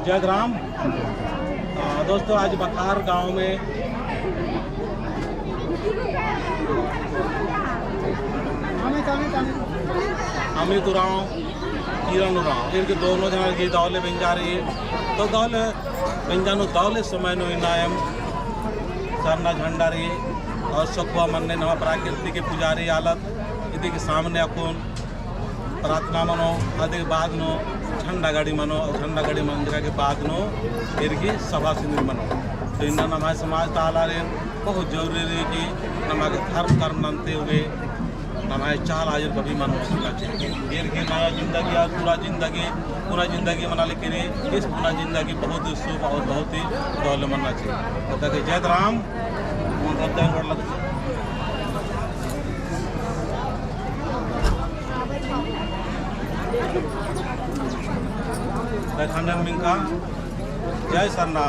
जय राम। दोस्तों आज बखार गांव में अमित उराव किरण उराव इनके दोनों जन की दौले बन जा रही है। तो दौले बन दौले समय नो इनायम सरना झंडा रही और सकुआ मन ने नवा प्राकृतिक के पुजारी आलत इदी के सामने अकुन प्रार्थना मनो आदि के बाद नो झंडा गाड़ी मनो और झंडा गाड़ी मंदिर के बाद नो फिर की सभा सिंदूर मनो। तो इन हमारे समाज ताला रे बहुत जरूरी है कि हमारे धर्म कर्म मनते हुए हमारे चाल आज कभी मनो सीखना चाहिए। फिर की नया जिंदगी और पूरा जिंदगी मना लेकिन इस पूरा जिंदगी बहुत ही शुभ और बहुत ही दौल मनना चाहिए। तो जय राम। मिंका जय सरना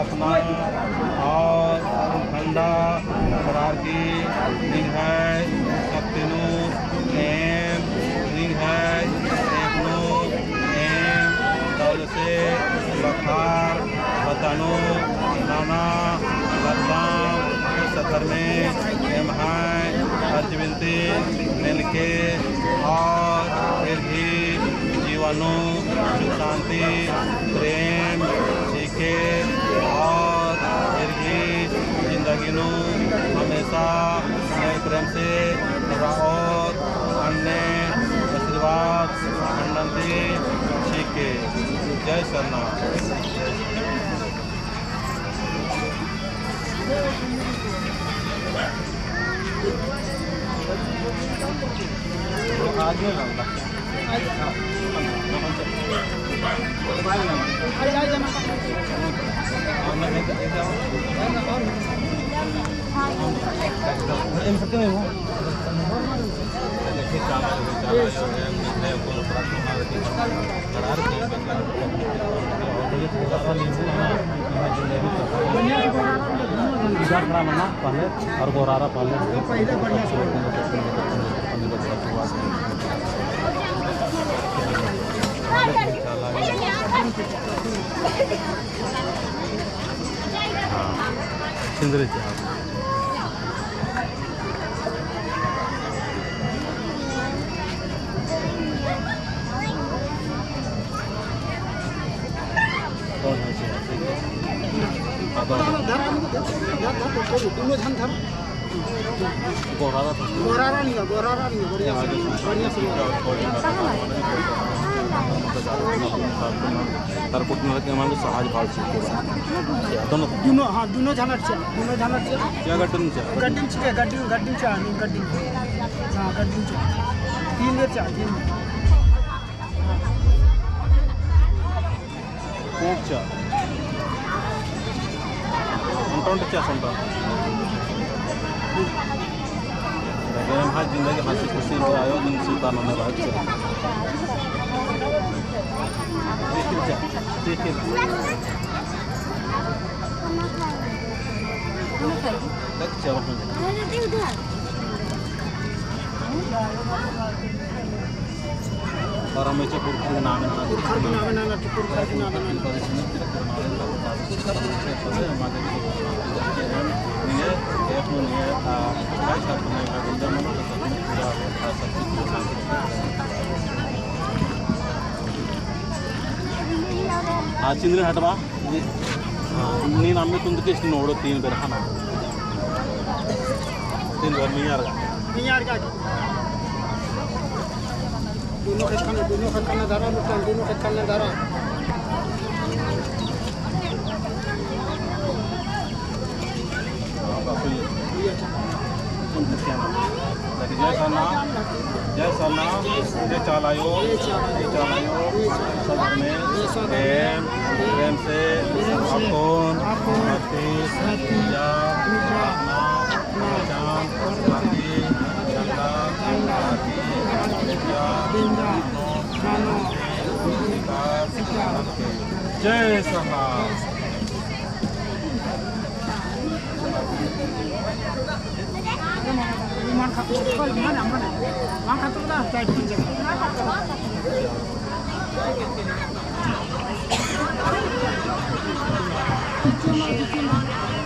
और ठंडा करार की रिंग है सत्तिनु एम रिंग है एकनु एम दौल से बखार बतानो नाना बदनाम सतर में एम है अर्जविंती मिलके और फिर भी जीवाणु सुख शांति प्रेम सीखे और फिर भी जिंदगी नु हमेशा नए प्रेम से और अन्य आशीर्वाद खंडन सीखे। जय सरनाथ। आज में पहले और गोरारा पहले सिंदरी गोरारा नहीं बढ़िया बढ़िया से तर कुटुंब सहाज भाव दोनों हाँ दोनों झानर क्या गड्डन गड्डिंग हाँ गड्डिंग तीन लेर हाँ जिंदगी हंसी खुशी आयो दिन सीता नमः भाग और हमेशा पुरखा के नाम चिंद्री हटवा नी नम्मी तुंदके इष्ट नोड़ो तीन बेर हाना तीन बेर मियार का दोनों खत्म धारा लुटान दोनों खत्म धारा जय सरनाथ जय चालायो सदर में प्रेम से अपून जय सरनाथ। मान खाते